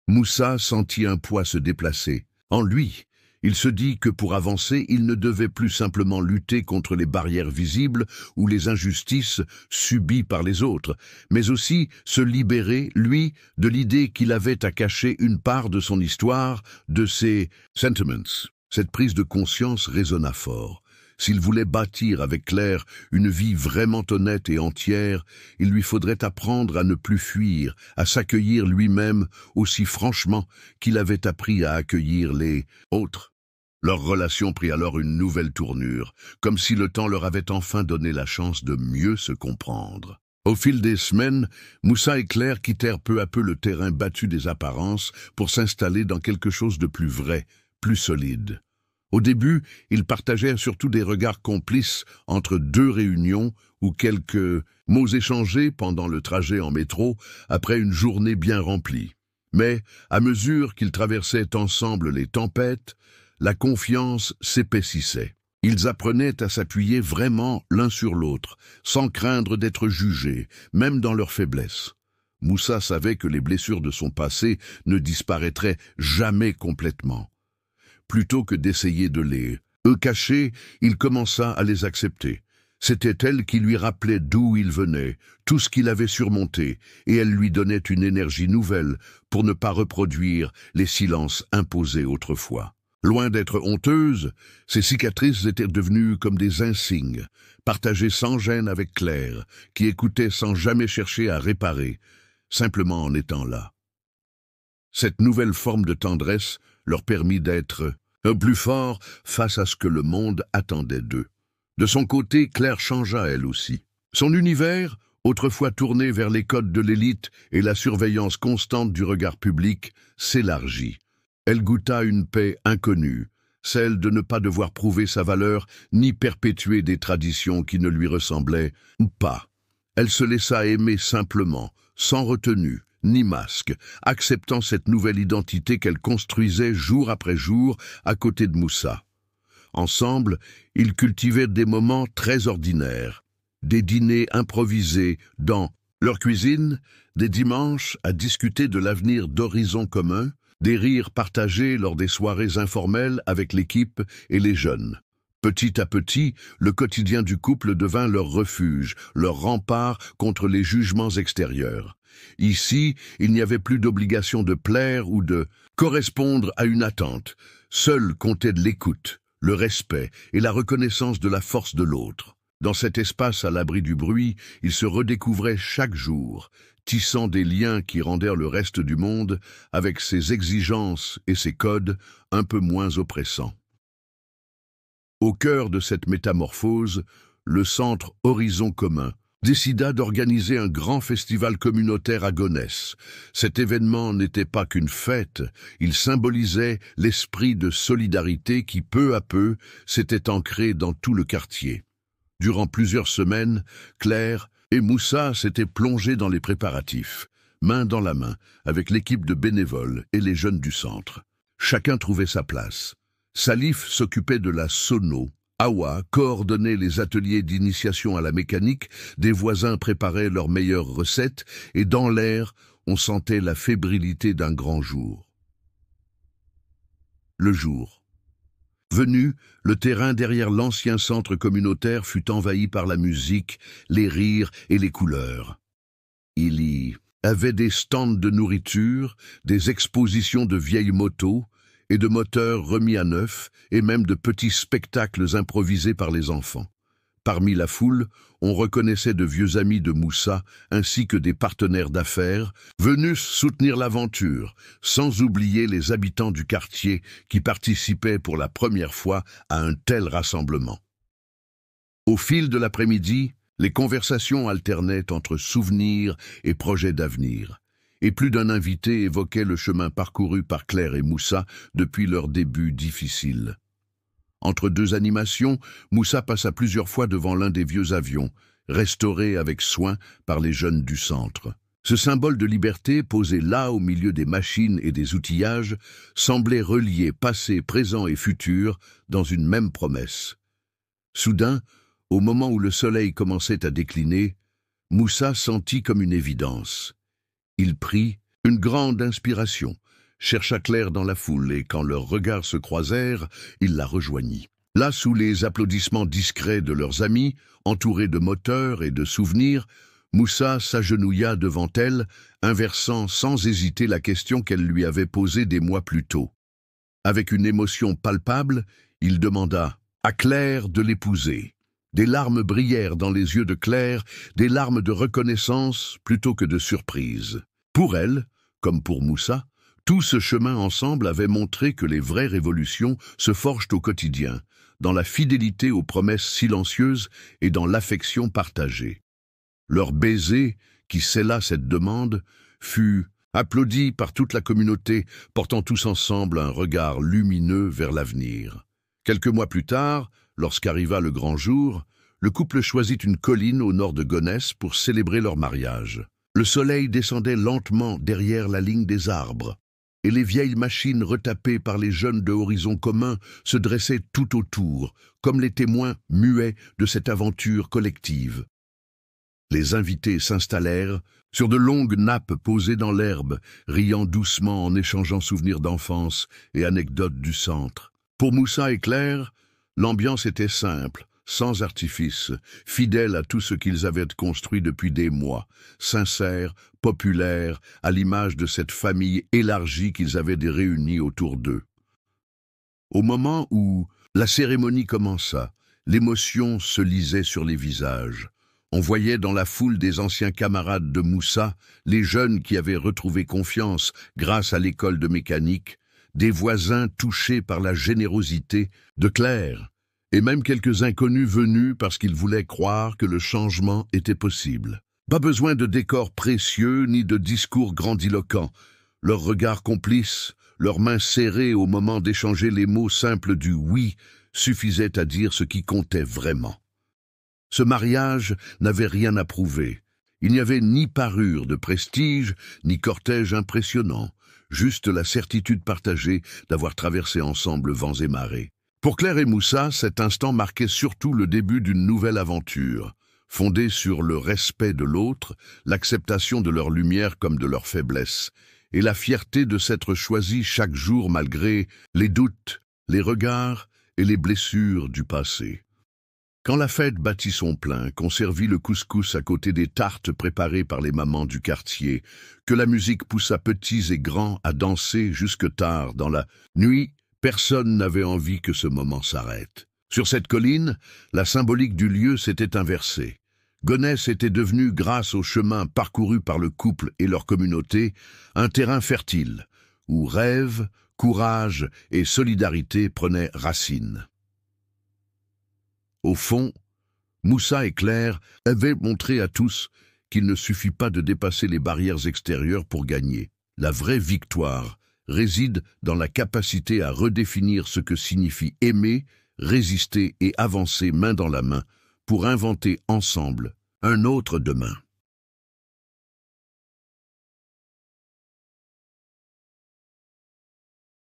Moussa sentit un poids se déplacer. En lui, Il se dit que pour avancer, il ne devait plus simplement lutter contre les barrières visibles ou les injustices subies par les autres, mais aussi se libérer, lui, de l'idée qu'il avait à cacher une part de son histoire, de ses sentiments. Cette prise de conscience résonna fort. S'il voulait bâtir avec Claire une vie vraiment honnête et entière, il lui faudrait apprendre à ne plus fuir, à s'accueillir lui-même aussi franchement qu'il avait appris à accueillir les autres. Leur relation prit alors une nouvelle tournure, comme si le temps leur avait enfin donné la chance de mieux se comprendre. Au fil des semaines, Moussa et Claire quittèrent peu à peu le terrain battu des apparences pour s'installer dans quelque chose de plus vrai, plus solide. Au début, ils partageaient surtout des regards complices entre deux réunions ou quelques mots échangés pendant le trajet en métro après une journée bien remplie. Mais, à mesure qu'ils traversaient ensemble les tempêtes, la confiance s'épaississait. Ils apprenaient à s'appuyer vraiment l'un sur l'autre, sans craindre d'être jugés, même dans leurs faiblesses. Moussa savait que les blessures de son passé ne disparaîtraient jamais complètement. Plutôt que d'essayer de les cacher, il commença à les accepter. C'était elle qui lui rappelait d'où il venait, tout ce qu'il avait surmonté, et elle lui donnait une énergie nouvelle pour ne pas reproduire les silences imposés autrefois. Loin d'être honteuses, ces cicatrices étaient devenues comme des insignes, partagées sans gêne avec Claire, qui écoutait sans jamais chercher à réparer, simplement en étant là. Cette nouvelle forme de tendresse leur permit d'être plus forts face à ce que le monde attendait d'eux. De son côté, Claire changea elle aussi. Son univers, autrefois tourné vers les codes de l'élite et la surveillance constante du regard public, s'élargit. Elle goûta une paix inconnue, celle de ne pas devoir prouver sa valeur ni perpétuer des traditions qui ne lui ressemblaient pas. Elle se laissa aimer simplement, sans retenue ni masque, acceptant cette nouvelle identité qu'elle construisait jour après jour à côté de Moussa. Ensemble, ils cultivaient des moments très ordinaires, des dîners improvisés dans leur cuisine, des dimanches à discuter de l'avenir d'horizons communs, des rires partagés lors des soirées informelles avec l'équipe et les jeunes. Petit à petit, le quotidien du couple devint leur refuge, leur rempart contre les jugements extérieurs. Ici, il n'y avait plus d'obligation de plaire ou de correspondre à une attente. Seul comptait de l'écoute, le respect et la reconnaissance de la force de l'autre. Dans cet espace à l'abri du bruit, ils se redécouvraient chaque jour, tissant des liens qui rendèrent le reste du monde, avec ses exigences et ses codes, un peu moins oppressants. Au cœur de cette métamorphose, le centre Horizon commun décida d'organiser un grand festival communautaire à Gonesse. Cet événement n'était pas qu'une fête, il symbolisait l'esprit de solidarité qui, peu à peu, s'était ancré dans tout le quartier. Durant plusieurs semaines, Claire et Moussa s'étaient plongés dans les préparatifs, main dans la main, avec l'équipe de bénévoles et les jeunes du centre. Chacun trouvait sa place. Salif s'occupait de la sono, Awa coordonnait les ateliers d'initiation à la mécanique, des voisins préparaient leurs meilleures recettes, et dans l'air, on sentait la fébrilité d'un grand jour. Le jour. Venu, le terrain derrière l'ancien centre communautaire fut envahi par la musique, les rires et les couleurs. Il y avait des stands de nourriture, des expositions de vieilles motos, et de moteurs remis à neuf, et même de petits spectacles improvisés par les enfants. Parmi la foule, on reconnaissait de vieux amis de Moussa, ainsi que des partenaires d'affaires, venus soutenir l'aventure, sans oublier les habitants du quartier qui participaient pour la première fois à un tel rassemblement. Au fil de l'après-midi, les conversations alternaient entre souvenirs et projets d'avenir. Et plus d'un invité évoquait le chemin parcouru par Claire et Moussa depuis leur début difficile. Entre deux animations, Moussa passa plusieurs fois devant l'un des vieux avions, restauré avec soin par les jeunes du centre. Ce symbole de liberté, posé là au milieu des machines et des outillages, semblait relier passé, présent et futur dans une même promesse. Soudain, au moment où le soleil commençait à décliner, Moussa sentit comme une évidence. Il prit une grande inspiration, chercha Claire dans la foule et quand leurs regards se croisèrent, il la rejoignit. Là, sous les applaudissements discrets de leurs amis, entourés de moteurs et de souvenirs, Moussa s'agenouilla devant elle, inversant sans hésiter la question qu'elle lui avait posée des mois plus tôt. Avec une émotion palpable, il demanda à Claire de l'épouser. Des larmes brillèrent dans les yeux de Claire, des larmes de reconnaissance plutôt que de surprise. Pour elle, comme pour Moussa, tout ce chemin ensemble avait montré que les vraies révolutions se forgent au quotidien, dans la fidélité aux promesses silencieuses et dans l'affection partagée. Leur baiser, qui scella cette demande, fut applaudi par toute la communauté, portant tous ensemble un regard lumineux vers l'avenir. Quelques mois plus tard, lorsqu'arriva le grand jour, le couple choisit une colline au nord de Gonesse pour célébrer leur mariage. Le soleil descendait lentement derrière la ligne des arbres, et les vieilles machines retapées par les jeunes de Horizon commun se dressaient tout autour, comme les témoins muets de cette aventure collective. Les invités s'installèrent sur de longues nappes posées dans l'herbe, riant doucement en échangeant souvenirs d'enfance et anecdotes du centre. Pour Moussa et Claire, l'ambiance était simple, sans artifice, fidèle à tout ce qu'ils avaient construit depuis des mois, sincère, populaire, à l'image de cette famille élargie qu'ils avaient réunie autour d'eux. Au moment où la cérémonie commença, l'émotion se lisait sur les visages. On voyait dans la foule des anciens camarades de Moussa, les jeunes qui avaient retrouvé confiance grâce à l'école de mécanique, des voisins touchés par la générosité de Claire, et même quelques inconnus venus parce qu'ils voulaient croire que le changement était possible. Pas besoin de décors précieux ni de discours grandiloquents. Leurs regards complices, leurs mains serrées au moment d'échanger les mots simples du « oui » suffisaient à dire ce qui comptait vraiment. Ce mariage n'avait rien à prouver. Il n'y avait ni parure de prestige, ni cortège impressionnant, juste la certitude partagée d'avoir traversé ensemble vents et marées. Pour Claire et Moussa, cet instant marquait surtout le début d'une nouvelle aventure, fondée sur le respect de l'autre, l'acceptation de leur lumière comme de leur faiblesse, et la fierté de s'être choisis chaque jour malgré les doutes, les regards et les blessures du passé. Quand la fête battit son plein, qu'on servit le couscous à côté des tartes préparées par les mamans du quartier, que la musique poussa petits et grands à danser jusque tard dans la nuit, personne n'avait envie que ce moment s'arrête. Sur cette colline, la symbolique du lieu s'était inversée. Gonesse était devenue, grâce au chemin parcouru par le couple et leur communauté, un terrain fertile, où rêve, courage et solidarité prenaient racine. Au fond, Moussa et Claire avaient montré à tous qu'il ne suffit pas de dépasser les barrières extérieures pour gagner. La vraie victoire réside dans la capacité à redéfinir ce que signifie aimer, résister et avancer main dans la main pour inventer ensemble un autre demain.